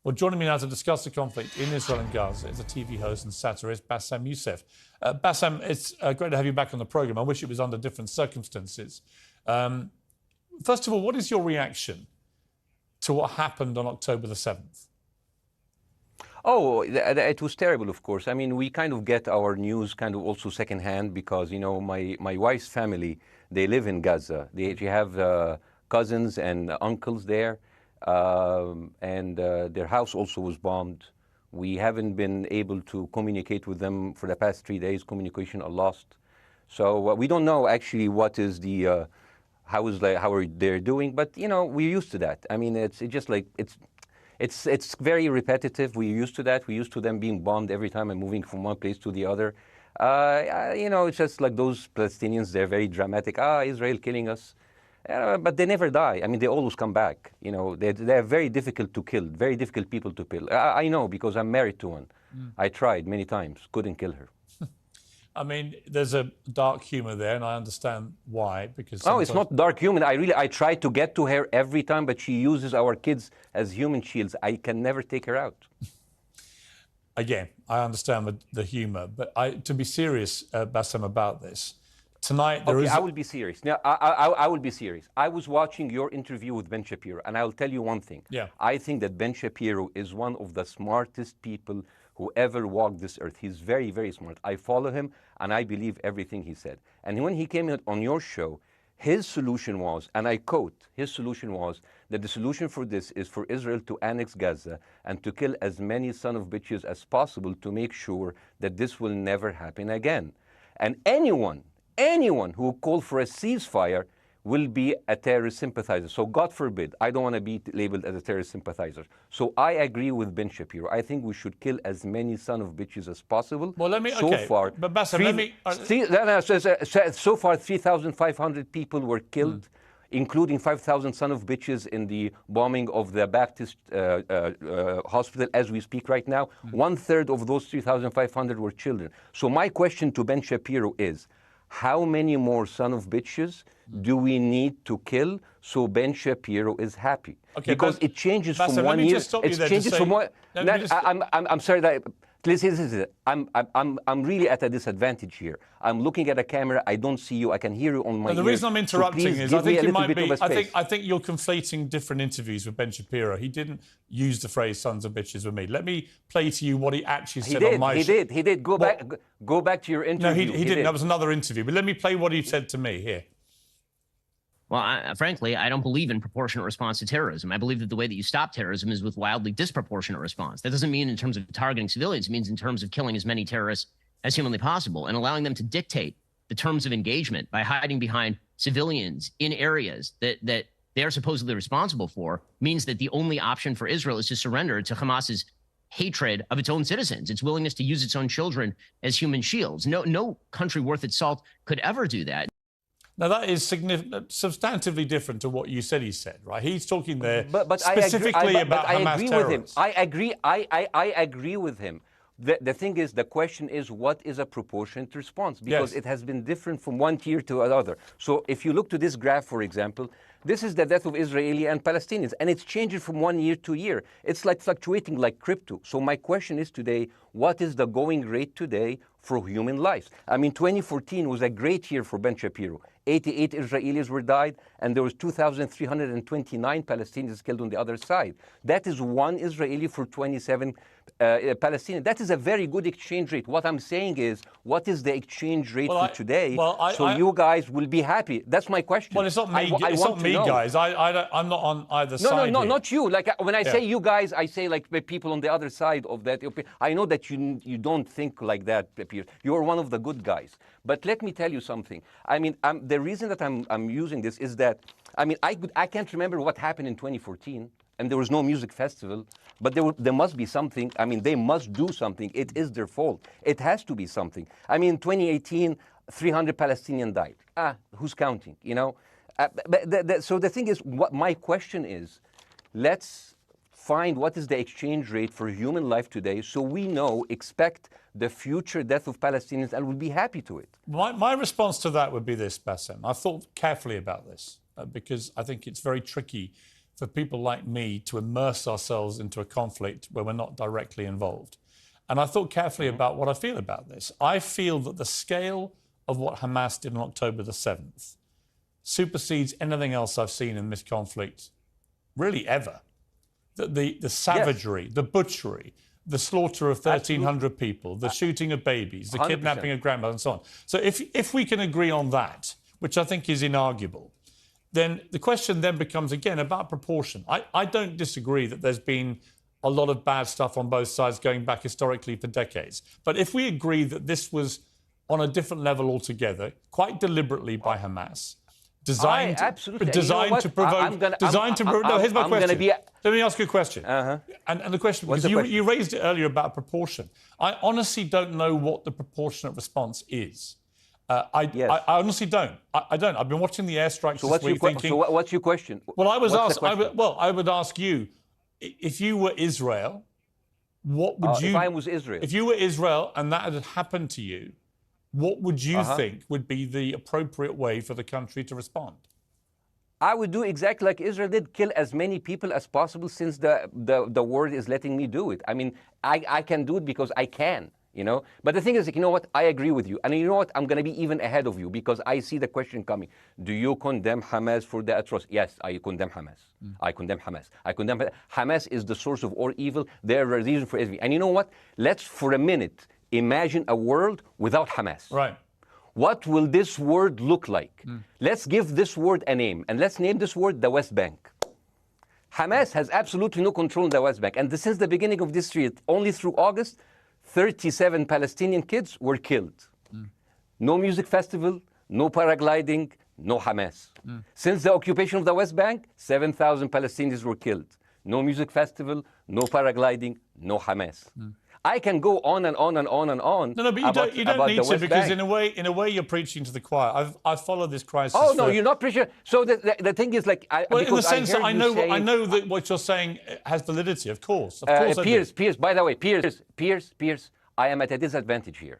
Well, joining me now to discuss the conflict in Israel and Gaza is a TV host and satirist, Bاسم Youssef. Bاسم, it's great to have you back on the programme. I wish it was under different circumstances. First of all, what is your reaction to what happened on October the 7th? Oh, it was terrible, of course. I mean, we kind of get our news kind of also secondhand because, you know, my wife's family, they live in Gaza. They have cousins and uncles there, and their house also was bombed. We haven't been able to communicate with them for the past 3 days. Communication are lost. So we don't know actually what is the, how are they doing, but, you know, we're used to that. I mean, it's just like, it's very repetitive. We're used to that. We're used to them being bombed every time and moving from one place to the other. You know, it's just like those Palestinians, they're very dramatic. Israel killing us. But they never die. I mean, they always come back. You know, they're very difficult to kill, very difficult people to kill. I know because I'm married to one. I tried many times, couldn't kill her. I mean, there's a dark humour there, and I understand why. Because no, it's not dark humour. I try to get to her every time, but she uses our kids as human shields. I can never take her out. Again, I understand the humour, but to be serious, Bاسم, about this, tonight there is... I will be serious. Now, I will be serious. I was watching your interview with Ben Shapiro, and I'll tell you one thing. Yeah. I think that Ben Shapiro is one of the smartest people who ever walked this earth. He's very, very smart. I follow him, and I believe everything he said. And when he came on your show, his solution was, and I quote, his solution was that the solution for this is for Israel to annex Gaza and to kill as many son of bitches as possible to make sure that this will never happen again. And anyone who called for a ceasefire will be a terrorist sympathizer. So God forbid, I don't want to be labeled as a terrorist sympathizer. So I agree with Ben Shapiro. I think we should kill as many son of bitches as possible. Well, let me, so okay, far, but Bاسم, so far 3,500 people were killed, including 5,000 son of bitches in the bombing of the Baptist hospital as we speak right now. 1/3 of those 3,500 were children. So my question to Ben Shapiro is, how many more son of bitches do we need to kill so Ben Shapiro is happy? Okay, because it changes Bاسm, from one year. It changes from one. I'm sorry that. Listen, I'm really at a disadvantage here. I'm looking at a camera. I don't see you. I can hear you on my ear. The reason I'm interrupting is I think you might be. I think you're conflating different interviews with Ben Shapiro. He didn't use the phrase "sons of bitches" with me. Let me play to you what he actually said on my show. He did. Go back to your interview. No, he didn't. That was another interview. But let me play what he said to me here. Well, frankly, I don't believe in proportionate response to terrorism. I believe that the way that you stop terrorism is with wildly disproportionate response. That doesn't mean in terms of targeting civilians. It means in terms of killing as many terrorists as humanly possible and allowing them to dictate the terms of engagement by hiding behind civilians in areas that they are supposedly responsible for means that the only option for Israel is to surrender to Hamas's hatred of its own citizens, its willingness to use its own children as human shields. No country worth its salt could ever do that. Now, that is substantively different to what you said he said, right? He's talking there but specifically about Hamas terrorists. I agree with him. The thing is, the question is, what is a proportionate response? Because it has been different from one tier to another. So if you look to this graph, for example, this is the death of Israeli and Palestinians, and it's changing from one year to year. It's like fluctuating like crypto. So my question is today, what is the going rate today for human lives? I mean, 2014 was a great year for Ben Shapiro. 88 Israelis were died, and there was 2,329 Palestinians killed on the other side. That is one Israeli for 27 Palestinians. That is a very good exchange rate. What I'm saying is, what is the exchange rate for today? You guys will be happy. That's my question. Well, it's not me, guys. I'm not on either side. No, not you. Like when I say you guys, I say like people on the other side of that. I know that you don't think like that, Piers. You're one of the good guys. But let me tell you something. I mean, the reason that I'm using this is that, I mean, I can't remember what happened in 2014, and there was no music festival, but there must be something. I mean, they must do something. It is their fault. It has to be something. I mean, 2018, 300 Palestinians died. Who's counting, you know? So the thing is, what my question is, let's find what is the exchange rate for human life today so we expect the future death of Palestinians and we'll be happy to it. My response to that would be this, Bاسm. I've thought carefully about this because I think it's very tricky for people like me to immerse ourselves into a conflict where we're not directly involved. And I thought carefully about what I feel about this. I feel that the scale of what Hamas did on October the 7th supersedes anything else I've seen in this conflict, really ever. The savagery, the butchery, the slaughter of 1,300 people, the shooting of babies, the 100%. Kidnapping of grandmothers and so on. So if we can agree on that, which I think is inarguable, then the question then becomes, again, about proportion. I don't disagree that there's been a lot of bad stuff on both sides going back historically for decades. But if we agree that this was on a different level altogether, quite deliberately by Hamas, designed to provoke... No, here's my question. Let me ask you a question. And the question, because you raised it earlier about proportion. I honestly don't know what the proportionate response is. I honestly don't. I don't. I've been watching the airstrikes this week thinking... So what's your question? Well, I would ask you, if you were Israel, what would you... If I was Israel? If you were Israel and that had happened to you, what would you think would be the appropriate way for the country to respond? I would do exactly like Israel did, kill as many people as possible, since the world is letting me do it. I mean, I can do it because I can, you know? But the thing is, you know what? I agree with you. And you know what? I'm going to be even ahead of you, because I see the question coming. Do you condemn Hamas for the atrocity? Yes, I condemn Hamas. I condemn Hamas. I condemn Hamas is the source of all evil. They're a reason for everything. And you know what? Let's, for a minute, imagine a world without Hamas. Right. What will this word look like? Let's give this word a name, and let's name this word the West Bank. Hamas has absolutely no control in the West Bank. And since the beginning of this year, only through August, 37 Palestinian kids were killed. No music festival, no paragliding, no Hamas. Since the occupation of the West Bank, 7,000 Palestinians were killed. No music festival, no paragliding, no Hamas. I can go on and on and on and on. No, but you don't need to, because in a way you're preaching to the choir. I've followed this crisis. Oh no, you're not preaching. So the thing is, like, in the sense that I know that what you're saying has validity. Of course, Piers. By the way, Piers. I am at a disadvantage here.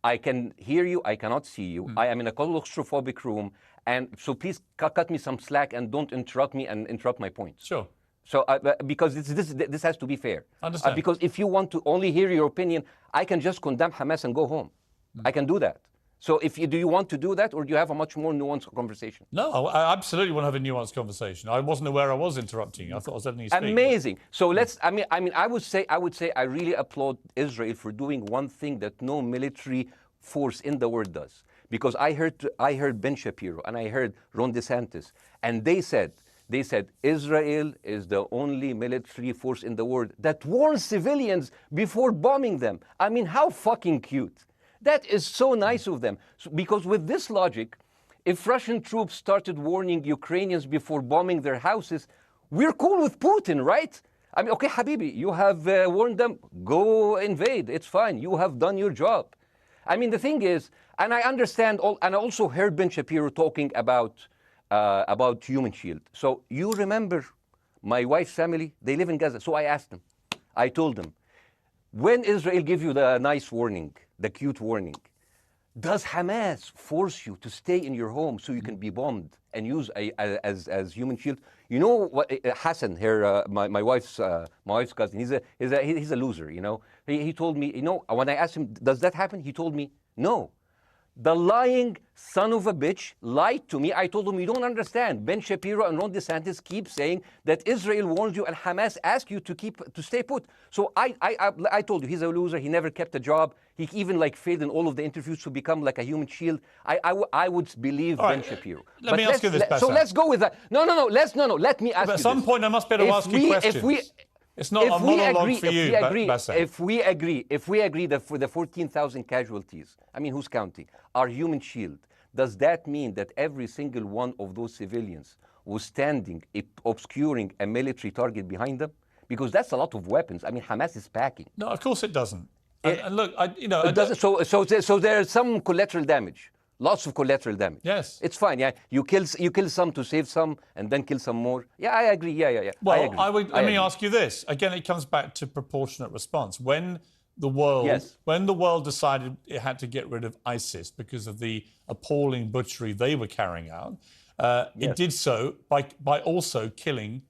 I can hear you. I cannot see you. I am in a claustrophobic room, and so please cut me some slack and don't interrupt me and interrupt my points. Sure. So, because this has to be fair. Understand. Because if you want to only hear your opinion, I can just condemn Hamas and go home. I can do that. So, do you want to do that, or do you have a much more nuanced conversation? No, I absolutely want to have a nuanced conversation. I wasn't aware I was interrupting you. I thought I was letting you speak. Amazing. So let's. I mean, I would say I really applaud Israel for doing one thing that no military force in the world does. Because I heard Ben Shapiro and I heard Ron DeSantis, and they said Israel is the only military force in the world that warns civilians before bombing them. I mean, how fucking cute. That is so nice of them. So, because with this logic, if Russian troops started warning Ukrainians before bombing their houses, we're cool with Putin, right? I mean, okay, Habibi, you have warned them, go invade, it's fine, you have done your job. I mean, the thing is, and I understand, and I also heard Ben Shapiro talking about Human Shield. So you remember my wife's family, they live in Gaza. So I asked them, I told them, when Israel gives you the nice warning, the cute warning, does Hamas force you to stay in your home so you can be bombed and use as Human Shield? You know what, Hassan here, my wife's cousin, he's a loser, you know. He told me, you know, when I asked him, does that happen? He told me, no. The lying son of a bitch lied to me. I told him, you don't understand. Ben Shapiro and Ron DeSantis keep saying that Israel warned you and Hamas asked you to stay put. So I told you, he's a loser. He never kept a job. He even failed in all of the interviews to become like a Human Shield. I would believe Ben Shapiro. Let me ask you this, Bassam. So let's go with that. No. Let me ask you this. At some point, I must be able to ask you questions. It's not a monologue for you, Bassam. If we agree that for the 14,000 casualties, I mean, who's counting, our Human Shield, does that mean that every single one of those civilians was standing, obscuring a military target behind them? Because that's a lot of weapons. I mean, Hamas is packing. No, of course it doesn't. And look, it doesn't. So there's some collateral damage. Lots of collateral damage. Yes. It's fine, yeah. You kill some to save some and then kill some more. Yeah, I agree. Yeah. Well, let me ask you this. Again, it comes back to proportionate response. When the world decided it had to get rid of ISIS because of the appalling butchery they were carrying out, it did so by also killing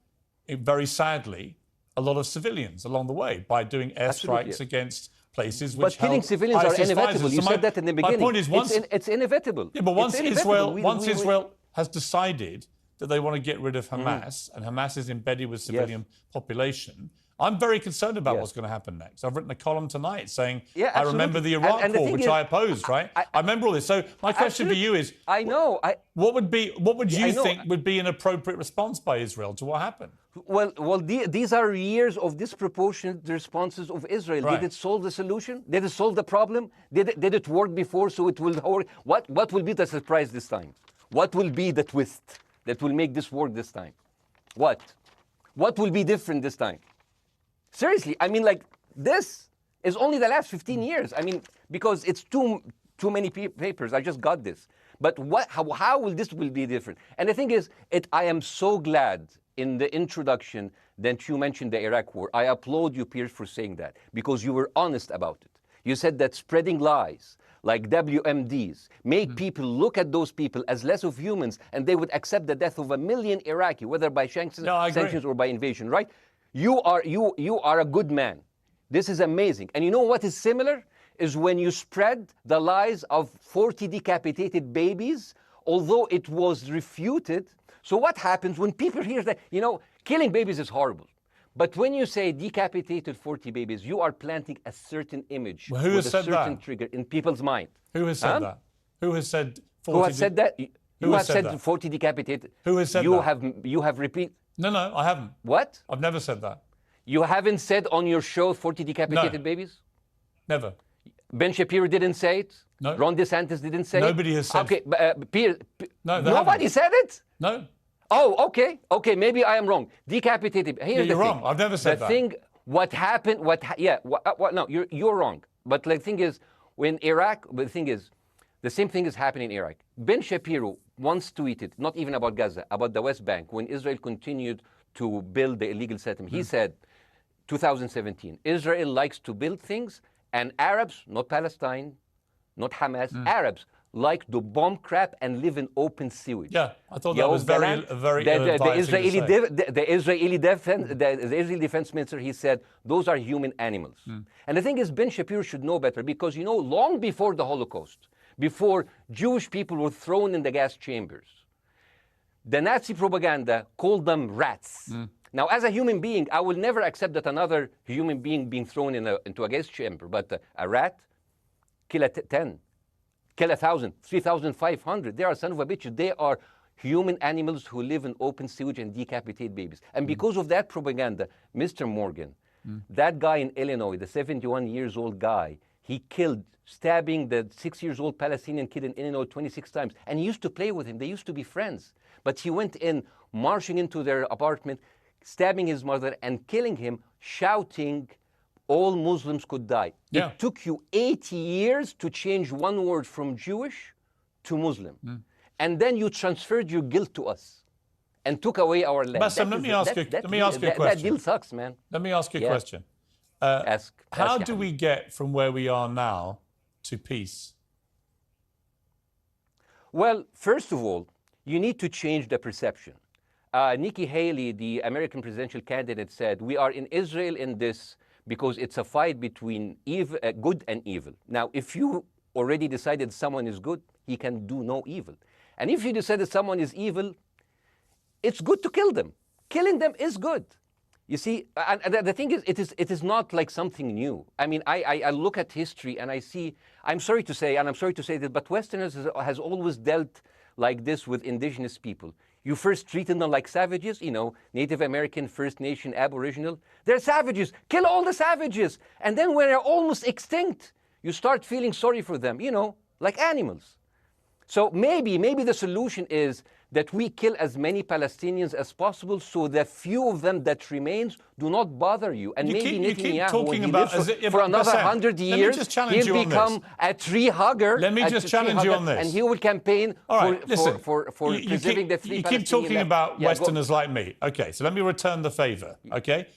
very sadly, a lot of civilians along the way by doing airstrikes against places which But killing civilians are inevitable. You said that in the beginning. My point is, it's inevitable. Yeah, but once Israel has decided that they want to get rid of Hamas, and Hamas is embedded with civilian population, I'm very concerned about what's going to happen next. I've written a column tonight saying, I remember the Iraq War, which I opposed, right? I remember all this. So my question for you is, what would you think would be an appropriate response by Israel to what happened? Well, these are years of disproportionate responses of Israel. Right. Did it solve the solution? Did it solve the problem? Did it work before, so it will work? What will be the surprise this time? What will be the twist that will make this work this time? What will be different this time? Seriously, I mean, like, this is only the last 15 years. I mean, because it's too many papers. I just got this. But how will this be different? And the thing is, I am so glad in the introduction that you mentioned the Iraq War. I applaud you, Piers, for saying that, because you were honest about it. You said that spreading lies like WMDs make people look at those people as less of humans, and they would accept the death of 1 million Iraqi, whether by sanctions or by invasion, right? You are a good man. This is amazing. And you know what is similar? Is when you spread the lies of 40 decapitated babies, although it was refuted. So what happens when people hear that, killing babies is horrible. But when you say decapitated 40 babies, you are planting a certain image with a certain trigger in people's mind. Who has said that? Who has said 40? Who has said that? You have said 40 decapitated. Who has said that? You have repeated. No, I haven't. What? I've never said that. You haven't said on your show 40 decapitated babies? Never. Ben Shapiro didn't say it? No. Ron DeSantis didn't say Nobody it? has said it. Okay, no, nobody said it? No. Oh, okay, maybe I am wrong. Decapitated. Here's you're the thing. wrong. I've never said that. The thing, what happened, no, you're wrong. But the thing is, when Iraq, but the thing is, the same thing is happening in Iraq. Ben Shapiro once tweeted, not even about Gaza, about the West Bank, when Israel continued to build the illegal settlement. He said, 2017, Israel likes to build things, and Arabs, not Palestine, not Hamas, Arabs like to bomb crap and live in open sewage. Yeah, I thought that was very the Israeli defense minister, he said, those are human animals. And the thing is, Ben Shapiro should know better, because, long before the Holocaust, before Jewish people were thrown in the gas chambers, the Nazi propaganda called them rats. Now, as a human being, I will never accept that another human being being thrown into a gas chamber, but a rat, kill 10. Kill 1,000, 3,500. They are son of a bitch. They are human animals who live in open sewage and decapitate babies. And because of that propaganda, Mr. Morgan, that guy in Illinois, the 71-years-old guy, he killed, stabbing the 6-year-old Palestinian kid in Illinois 26 times. And he used to play with him. They used to be friends. But he went in, marching into their apartment, stabbing his mother and killing him, shouting, all Muslims could die. Yeah. It took you 80 years to change one word from Jewish to Muslim. And then you transferred your guilt to us and took away our land. Bassem, let me ask you a question. That deal sucks, man. Let me ask you a question. How do we get from where we are now to peace? Well, first of all, you need to change the perception. Nikki Haley, the American presidential candidate, said, we are in Israel in this because it's a fight between good and evil. Now, if you already decided someone is good, he can do no evil. And if you decide that someone is evil, it's good to kill them. Killing them is good. You see, and the thing is, it is not like something new. I mean, I look at history and I see, I'm sorry to say this, but Westerners has always dealt like this with indigenous people. You first treated them like savages, Native American, First Nation, Aboriginal. They're savages. Kill all the savages. And then when they're almost extinct, you start feeling sorry for them, like animals. So maybe the solution is that we kill as many Palestinians as possible, so the few of them that remains do not bother you. And maybe Netanyahu, when he lives for another 100 years, he'll become a tree hugger. Let me just challenge you on this. And he will campaign for preserving the free Palestinian. You keep talking about Westerners like me. Okay, so let me return the favor, okay?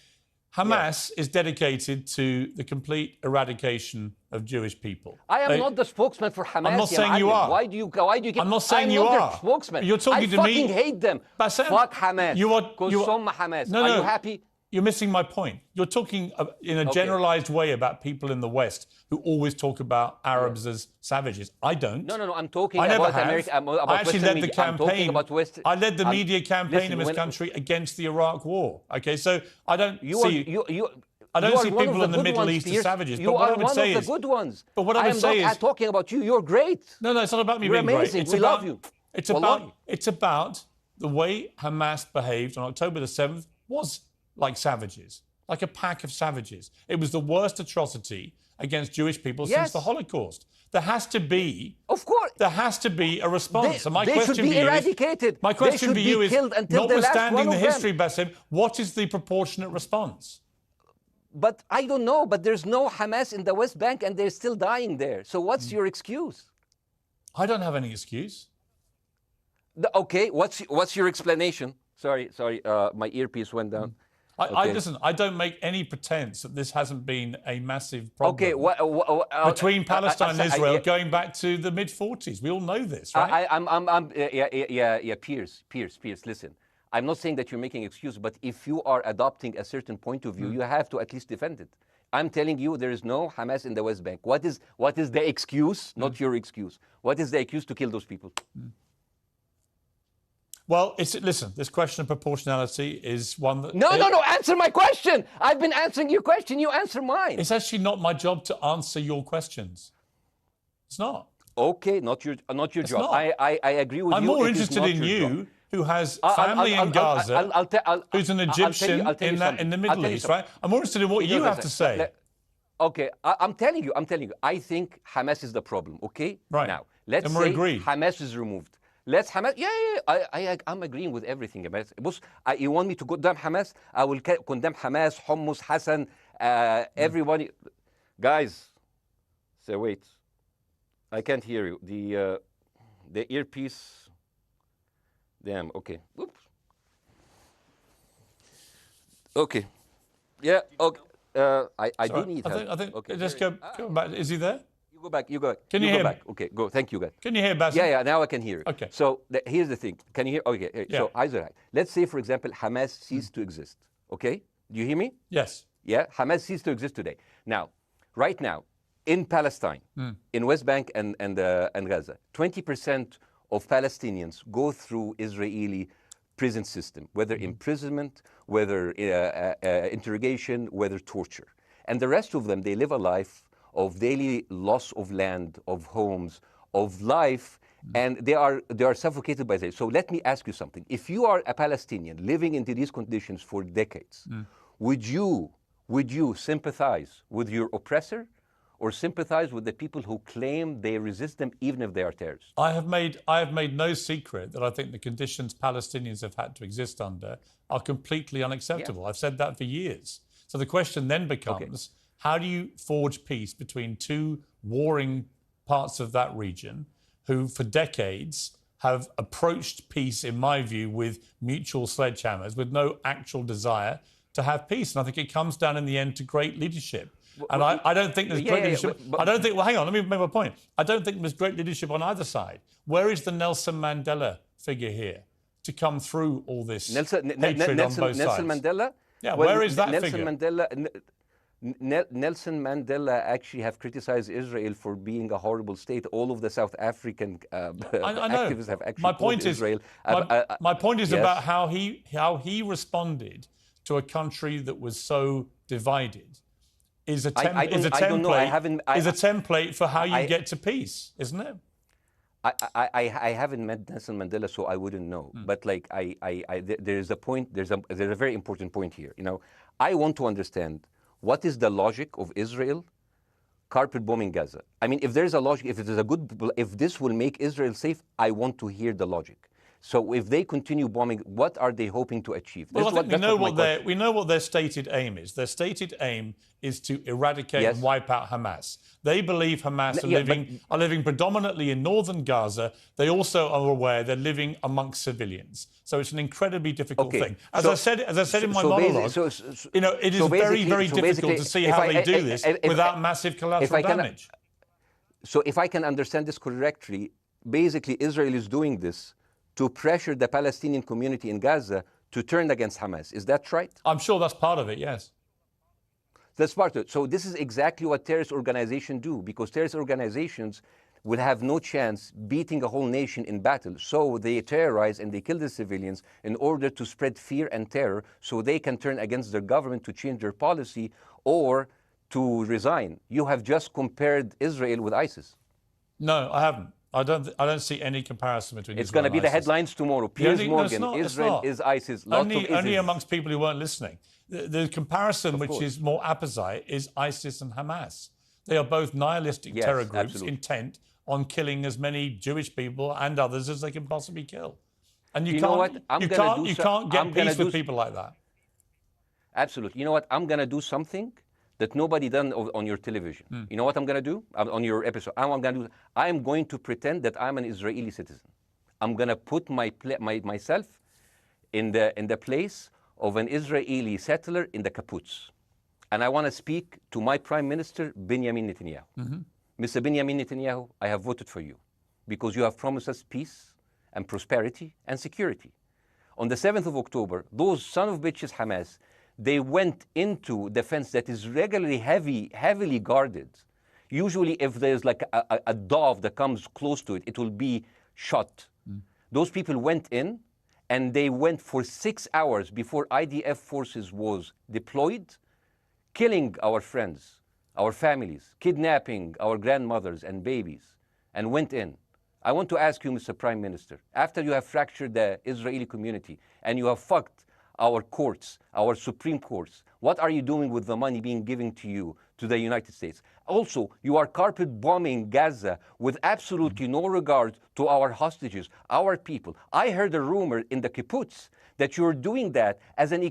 Hamas is dedicated to the complete eradication of Jewish people. I am not the spokesman for Hamas. I'm not saying you are. Why do you keep... I'm not saying I'm you not are. their spokesman. You're talking to me. I fucking hate them. Bassem, Fuck Hamas. You are Hamas. No, are you happy? You're missing my point. You're talking in a generalized way about people in the West who always talk about Arabs as savages. I don't. No. I'm talking about America. I actually led the campaign. I led the media campaign listen, in this country against the Iraq War. Okay, so I don't see. I don't see people in the Middle East as savages. You are one of the good ones. But what I would say is, I'm talking about you. You're great. No, it's not about me being amazing. great. We love you. It's about the way Hamas behaved on October the 7th was like savages. Like a pack of savages. It was the worst atrocity against Jewish people since the Holocaust. There has to be, of course, there has to be a response. They should be eradicated. My question for you is, notwithstanding the history, Bassem, what is the proportionate response? But I don't know. But there's no Hamas in the West Bank, and they're still dying there. So what's your excuse? I don't have any excuse. Okay, what's your explanation? Sorry, my earpiece went down. Listen, I don't make any pretense that this hasn't been a massive problem between Palestine and Israel going back to the mid-40s. We all know this, right? Piers, listen. I'm not saying that you're making excuses, but if you are adopting a certain point of view, you have to at least defend it. I'm telling you, there is no Hamas in the West Bank. What is the excuse? Not your excuse. What is the excuse to kill those people? Well, listen, this question of proportionality is one that... No, answer my question. I've been answering your question. You answer mine. It's actually not my job to answer your questions. It's not. Okay, not your job. Not. I agree with you. I'm more interested in you, who has family in Gaza, who's an Egyptian in the Middle East, right? I'm more interested in what you have to say. Okay, I'm telling you. I think Hamas is the problem, okay? Right. Now, let's say Hamas is removed. Let's Hamas. I'm agreeing with everything. You want me to condemn Hamas? I will condemn Hamas, Hummus, Hassan, everybody. Guys, so wait. I can't hear you. The earpiece. Damn. Okay. Oops. Okay. Yeah. Okay. I do need help. I think. Okay. Just go back. Is he there? Go back. Can you hear me? Okay, go. Thank you, guys. Can you hear, Bassem? Yeah, now I can hear you. Okay. So here's the thing. Can you hear? Okay. So, let's say, for example, Hamas ceased to exist. Okay? Do you hear me? Yes. Yeah, Hamas ceased to exist today. Now, right now, in Palestine, in West Bank and Gaza, 20% of Palestinians go through Israeli prison system, whether imprisonment, whether interrogation, whether torture. And the rest of them, they live a life of daily loss of land, of homes, of life, and they are suffocated by this. So let me ask you something. If you are a Palestinian living into these conditions for decades, would you sympathize with your oppressor or sympathize with the people who claim they resist them even if they are terrorists? I have made no secret that I think the conditions Palestinians have had to exist under are completely unacceptable. I've said that for years. So the question then becomes, how do you forge peace between two warring parts of that region who, for decades, have approached peace, in my view, with mutual sledgehammers, with no actual desire to have peace? And I think it comes down in the end to great leadership. And I don't think there's great leadership. I don't think, well, hang on, let me make my point. I don't think there's great leadership on either side. Where is the Nelson Mandela figure here to come through all this hatred on both sides? Nelson Mandela? Yeah, where is that figure? Nelson Mandela actually have criticized Israel for being a horrible state. All of the South African activists have actually called Israel. My point is about how he responded to a country that was so divided. Is a template for how you get to peace, isn't it? I haven't met Nelson Mandela, so I wouldn't know. But like there's a point. There's a very important point here. You know, I want to understand what is the logic of Israel carpet bombing Gaza. I mean, if there's a logic, if this will make Israel safe, I want to hear the logic. So if they continue bombing, what are they hoping to achieve? Well, I think we know what their stated aim is. Their stated aim is to eradicate and wipe out Hamas. They believe Hamas are living predominantly in northern Gaza. They also are aware they're living amongst civilians. So it's an incredibly difficult thing. As I said in my monologue, it is very, very difficult to see how they do this without massive collateral damage. So if I can understand this correctly, basically Israel is doing this to pressure the Palestinian community in Gaza to turn against Hamas. Is that right? I'm sure that's part of it, yes. That's part of it. So this is exactly what terrorist organizations do, because terrorist organizations will have no chance beating a whole nation in battle. So they terrorize and they kill the civilians in order to spread fear and terror so they can turn against their government to change their policy or to resign. You have just compared Israel with ISIS. No, I haven't. I don't see any comparison between It's going to be the headlines tomorrow. Piers Morgan, Israel is ISIS. Only amongst people who weren't listening. The comparison, which is more apposite, is ISIS and Hamas. They are both nihilistic terror groups intent on killing as many Jewish people and others as they can possibly kill. And you can't get peace with people like that. Absolutely. You know what? I'm going to do something that nobody done on your television. You know what I'm going to do on your episode? I'm going to pretend that I'm an Israeli citizen. I'm going to put myself in the place of an Israeli settler in the kibbutz. And I want to speak to my Prime Minister, Benjamin Netanyahu. Mr. Benjamin Netanyahu, I have voted for you because you have promised us peace and prosperity and security. On the 7th of October, those son of bitches Hamas, they went into the fence that is regularly heavily guarded. Usually if there's like a dove that comes close to it, it will be shot. Those people went in and they went for 6 hours before IDF forces was deployed, killing our friends, our families, kidnapping our grandmothers and babies, and went in. I want to ask you, Mr. Prime Minister, after you have fractured the Israeli community and you have fucked our courts, our Supreme Courts, what are you doing with the money being given to you, to the United States? Also, you are carpet bombing Gaza with absolutely no regard to our hostages, our people. I heard a rumor in the kibbutz that you're doing that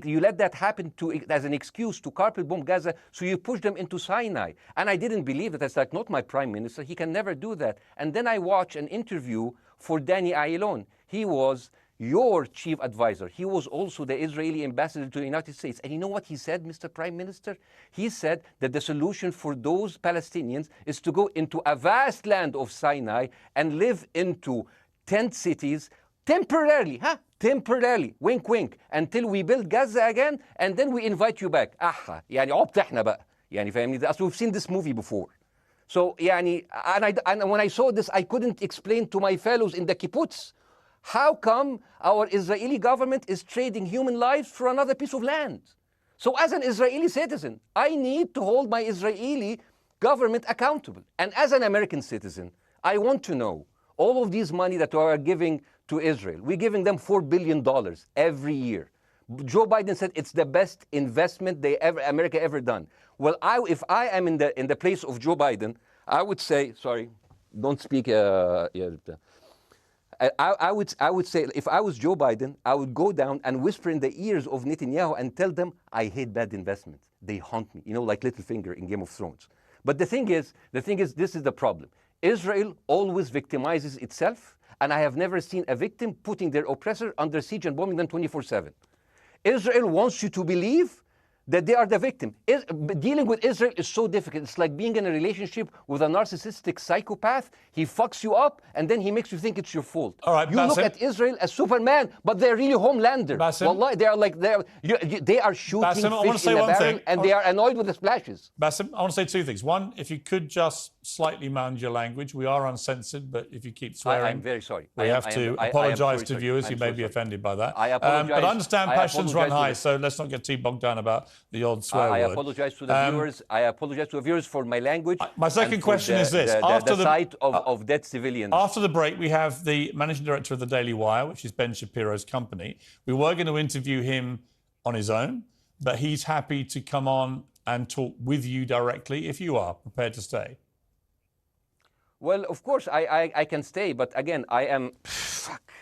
you let that happen as an excuse to carpet bomb Gaza, so you push them into Sinai. And I didn't believe that. It's like, not my Prime Minister, he can never do that. And then I watched an interview for Danny Ayalon. He was your chief advisor. He was also the Israeli ambassador to the United States. And you know what he said, Mr. Prime Minister? He said that the solution for those Palestinians is to go into a vast land of Sinai and live into tent cities temporarily, temporarily, wink wink, until we build Gaza again, and then we invite you back. يعني عبط احنا بقى. يعني فاهمني؟ We've seen this movie before. So يعني, and when I saw this, I couldn't explain to my fellows in the kibbutz, how come our Israeli government is trading human lives for another piece of land? So as an Israeli citizen, I need to hold my Israeli government accountable. And as an American citizen, I want to know all of these money that we are giving to Israel. We're giving them $4 billion every year. Joe Biden said it's the best investment America ever done. Well, if I am in the place of Joe Biden, I would say, sorry, don't speak. I would say, if I was Joe Biden, I would go down and whisper in the ears of Netanyahu and tell them, I hate bad investments. They haunt me, like Littlefinger in Game of Thrones. But the thing is, this is the problem. Israel always victimizes itself, and I have never seen a victim putting their oppressor under siege and bombing them 24/7. Israel wants you to believe that they are the victim. Dealing with Israel is so difficult. It's like being in a relationship with a narcissistic psychopath. He fucks you up, and then he makes you think it's your fault. All right, you look at Israel as Superman, but they're really Homelander. Wallahi, they are shooting fish in a barrel, and they are annoyed with the splashes. Bassem, I want to say two things. One, if you could just slightly mind your language. We are uncensored, but if you keep swearing... I'm very sorry. We have to apologise to viewers who may be offended by that. I apologise. But I understand passions run high, so let's not get too bogged down about the odd swear word. I apologise to the viewers. I apologise to the viewers for my language. My second question is this. After the sight of dead civilians. After the break, we have the managing director of the Daily Wire, which is Ben Shapiro's company. We were going to interview him on his own, but he's happy to come on and talk with you directly if you are prepared to stay. Well, of course, I can stay, but again, I am... Fuck.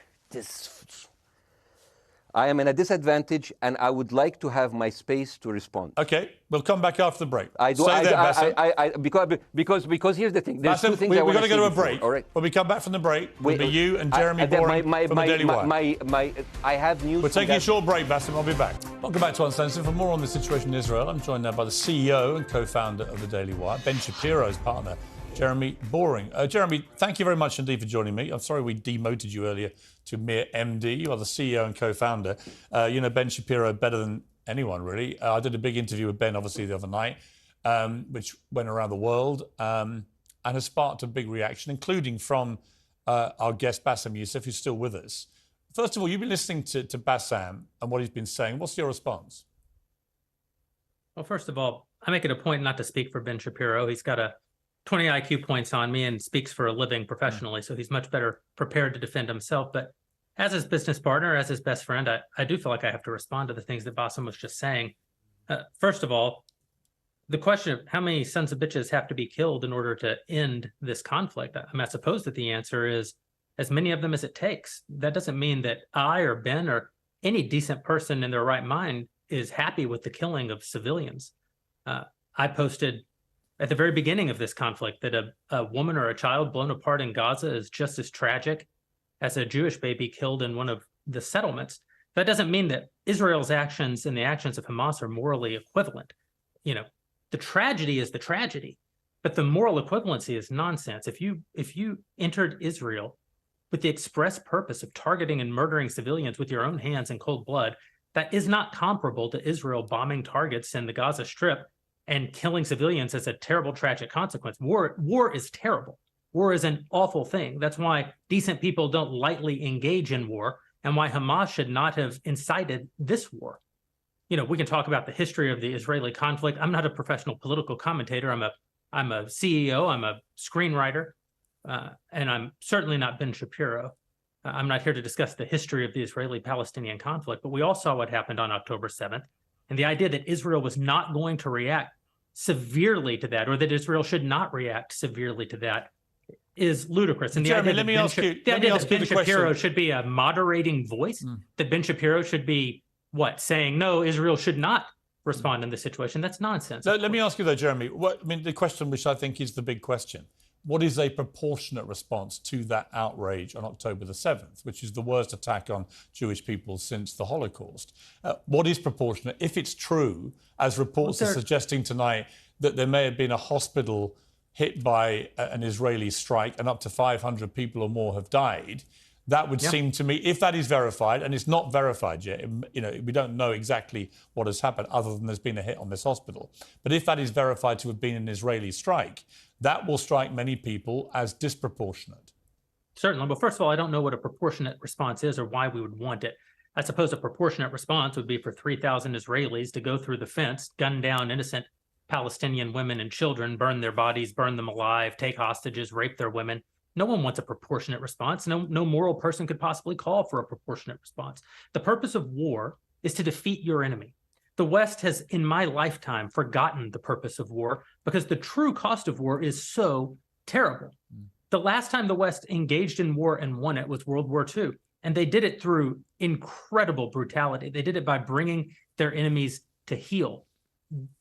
I am in a disadvantage, and I would like to have my space to respond. Okay, we'll come back after the break. Because here's the thing. There's Bassem, two things we're I want going to go to a break. All right. When we come back from the break, it'll be you and Jeremy Boring from the Daily Wire. I have news. We're taking a short break, Bassem. I'll be back. Welcome back to Uncensored. For more on the situation in Israel, I'm joined now by the CEO and co-founder of the Daily Wire, Ben Shapiro's partner, Jeremy Boring. Jeremy, thank you very much indeed for joining me. I'm sorry we demoted you earlier to mere MD. You are the CEO and co-founder. You know Ben Shapiro better than anyone, really. I did a big interview with Ben, obviously, the other night, which went around the world and has sparked a big reaction, including from our guest, Bassem Youssef, who's still with us. First of all, you've been listening to Bassem and what he's been saying. What's your response? Well, first of all, I make it a point not to speak for Ben Shapiro. He's got a 20 IQ points on me and speaks for a living professionally, so he's much better prepared to defend himself. But as his business partner, as his best friend, I do feel like I have to respond to the things that Bassem was just saying. First of all, the question of how many sons of bitches have to be killed in order to end this conflict, I suppose that the answer is as many of them as it takes. That doesn't mean that I or Ben or any decent person in their right mind is happy with the killing of civilians. I posted at the very beginning of this conflict that a woman or a child blown apart in Gaza is just as tragic as a Jewish baby killed in one of the settlements. That doesn't mean that Israel's actions and the actions of Hamas are morally equivalent. You know, the tragedy is the tragedy, but the moral equivalency is nonsense. If you entered Israel with the express purpose of targeting and murdering civilians with your own hands in cold blood, that is not comparable to Israel bombing targets in the Gaza Strip and killing civilians as a terrible, tragic consequence. War is terrible. War is an awful thing. That's why decent people don't lightly engage in war, and why Hamas should not have incited this war. You know, we can talk about the history of the Israeli conflict. I'm not a professional political commentator. I'm a CEO. I'm a screenwriter, and I'm certainly not Ben Shapiro. I'm not here to discuss the history of the Israeli-Palestinian conflict, but we all saw what happened on October 7th. And the idea that Israel was not going to react severely to that, or that Israel should not react severely to that, is ludicrous. And the Jeremy, idea that Ben Shapiro should be a moderating voice, that Ben Shapiro should be, saying, no, Israel should not respond in this situation, that's nonsense. So let me ask you, though, Jeremy, the question which I think is the big question. What is a proportionate response to that outrage on October the 7th, which is the worst attack on Jewish people since the Holocaust? What is proportionate? If it's true, as reports are suggesting tonight, that there may have been a hospital hit by an Israeli strike and up to 500 people or more have died, that would seem to me, if that is verified, and it's not verified yet, you know, we don't know exactly what has happened other than there's been a hit on this hospital. But if that is verified to have been an Israeli strike, that will strike many people as disproportionate. Certainly. But first of all, I don't know what a proportionate response is or why we would want it. I suppose a proportionate response would be for 3,000 Israelis to go through the fence, gun down innocent Palestinian women and children, burn their bodies, burn them alive, take hostages, rape their women. No one wants a proportionate response. No moral person could possibly call for a proportionate response. The purpose of war is to defeat your enemy. The West has, in my lifetime, forgotten the purpose of war because the true cost of war is so terrible. The last time the West engaged in war and won it was World War II, and they did it through incredible brutality. They did it by bringing their enemies to heel.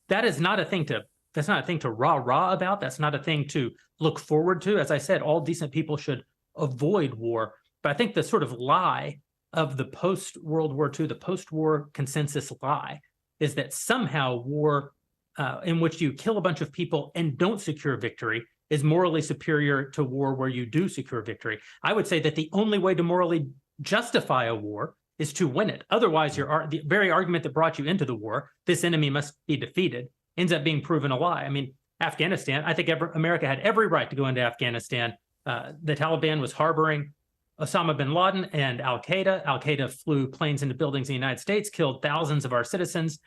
That is not a thing to That's not a thing to rah-rah about. That's not a thing to look forward to. As I said, all decent people should avoid war. But I think the sort of lie of the post-World War II, the post-war consensus lie, is that somehow war in which you kill a bunch of people and don't secure victory is morally superior to war where you do secure victory. I would say that the only way to morally justify a war is to win it. Otherwise, the very argument that brought you into the war, this enemy must be defeated, ends up being proven a lie. I mean, Afghanistan, I think America had every right to go into Afghanistan. The Taliban was harboring Osama bin Laden and al-Qaeda. Al-Qaeda flew planes into buildings in the United States, killed thousands of our citizens,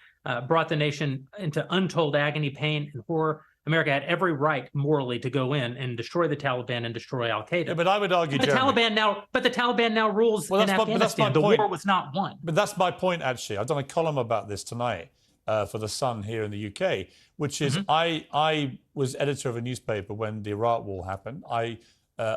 brought the nation into untold agony, pain, and horror. America had every right morally to go in and destroy the Taliban and destroy al-Qaeda. Yeah, but I would argue, the Taliban now rules in Afghanistan. The war was not won. But that's my point, actually. I've done a column about this tonight for The Sun here in the UK, which is I was editor of a newspaper when the Iraq War happened. I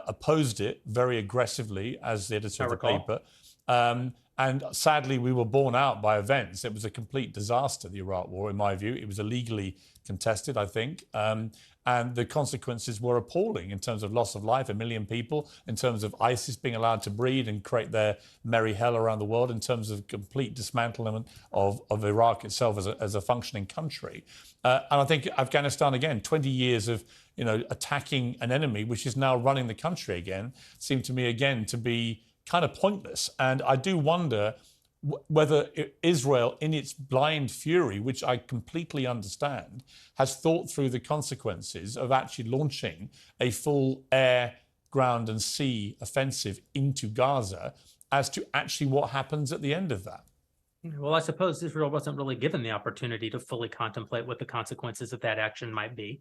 opposed it very aggressively as the editor I of the recall. paper. And sadly, we were borne out by events. It was a complete disaster, the Iraq War, in my view. It was illegally contested, I think. And the consequences were appalling in terms of loss of life, 1 million people, in terms of ISIS being allowed to breed and create their merry hell around the world, in terms of complete dismantlement of Iraq itself as a functioning country. And I think Afghanistan, again, 20 years of attacking an enemy, which is now running the country again, seemed to me, again, to be kind of pointless. And I do wonder whether Israel, in its blind fury, which I completely understand, has thought through the consequences of actually launching a full air, ground and sea offensive into Gaza as to actually what happens at the end of that. Well, I suppose Israel wasn't really given the opportunity to fully contemplate what the consequences of that action might be,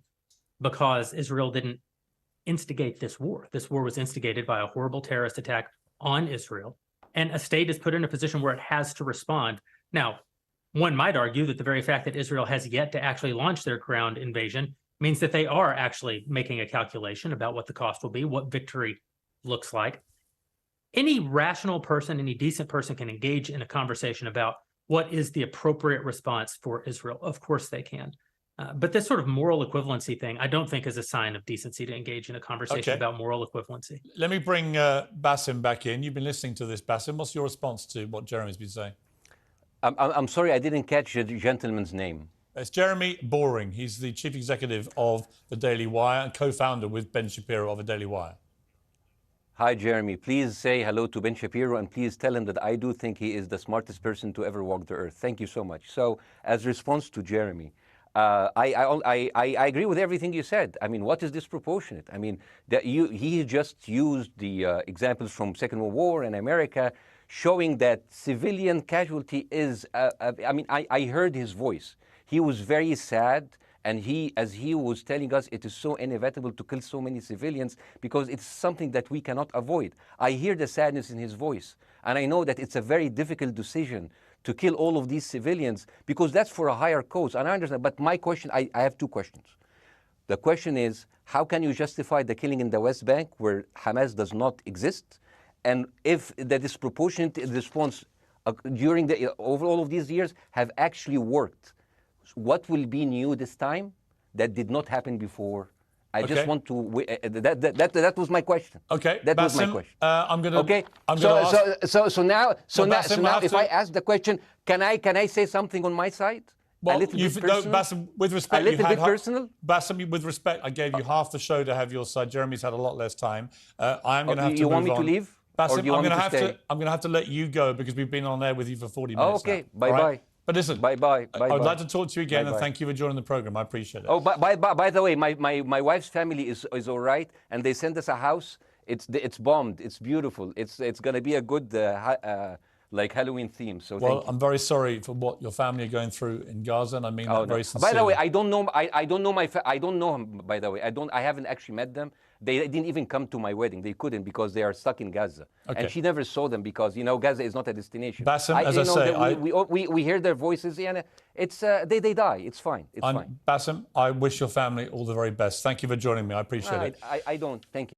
because Israel didn't instigate this war. This war was instigated by a horrible terrorist attack on Israel, and a state is put in a position where it has to respond. Now, one might argue that the very fact that Israel has yet to actually launch their ground invasion means that they are actually making a calculation about what the cost will be, what victory looks like. Any rational person, any decent person can engage in a conversation about what is the appropriate response for Israel. Of course they can. But this sort of moral equivalency thing, I don't think is a sign of decency to engage in a conversation about moral equivalency. Let me bring Baasim back in. You've been listening to this, Baasim. What's your response to what Jeremy's been saying? I'm sorry, I didn't catch the gentleman's name. It's Jeremy Boring. He's the chief executive of the Daily Wire and co-founder with Ben Shapiro of the Daily Wire. Hi, Jeremy. Please say hello to Ben Shapiro, and please tell him that I do think he is the smartest person to ever walk the earth. Thank you so much. So, as response to Jeremy, I agree with everything you said. I mean, what is disproportionate? I mean, he just used the examples from Second World War and America, showing that civilian casualty is, I mean, I heard his voice. He was very sad, and as he was telling us, it is so inevitable to kill so many civilians because it's something that we cannot avoid. I hear the sadness in his voice, and I know that it's a very difficult decision to kill all of these civilians because that's for a higher cause, and I understand. But my question, I have two questions. The question is, how can you justify the killing in the West Bank where Hamas does not exist? And if the disproportionate response during over all of these years have actually worked, what will be new this time that did not happen before? I just want to. That was my question. Okay, that was my question. I'm gonna. Okay. So now, if I ask the question, can I say something on my side? Well, a little bit personal. Baasim, with respect, a little bit personal. Baasim, with respect, I gave you half the show to have your side. Jeremy's had a lot less time. I'm going to have to. You want me to leave? Baasim, I'm going to have to let you go because we've been on there with you for 40 minutes. Okay. Bye bye. But listen, bye. I would like to talk to you again, and thank you for joining the program. I appreciate it. Oh, by the way, my wife's family is all right, and they sent us a house. It's bombed. It's beautiful. It's going to be a good like Halloween theme. So well, I'm very sorry for what your family are going through in Gaza, and I mean that very sincerely. By the way, I don't know. I don't know I don't know him. By the way, I haven't actually met them. They didn't even come to my wedding. They couldn't because they are stuck in Gaza. Okay. And she never saw them because, Gaza is not a destination. Baasim, as I say, we hear their voices, and it's they die. It's fine. It's fine. Baasim, I wish your family all the very best. Thank you for joining me. I appreciate it. I don't. Thank you.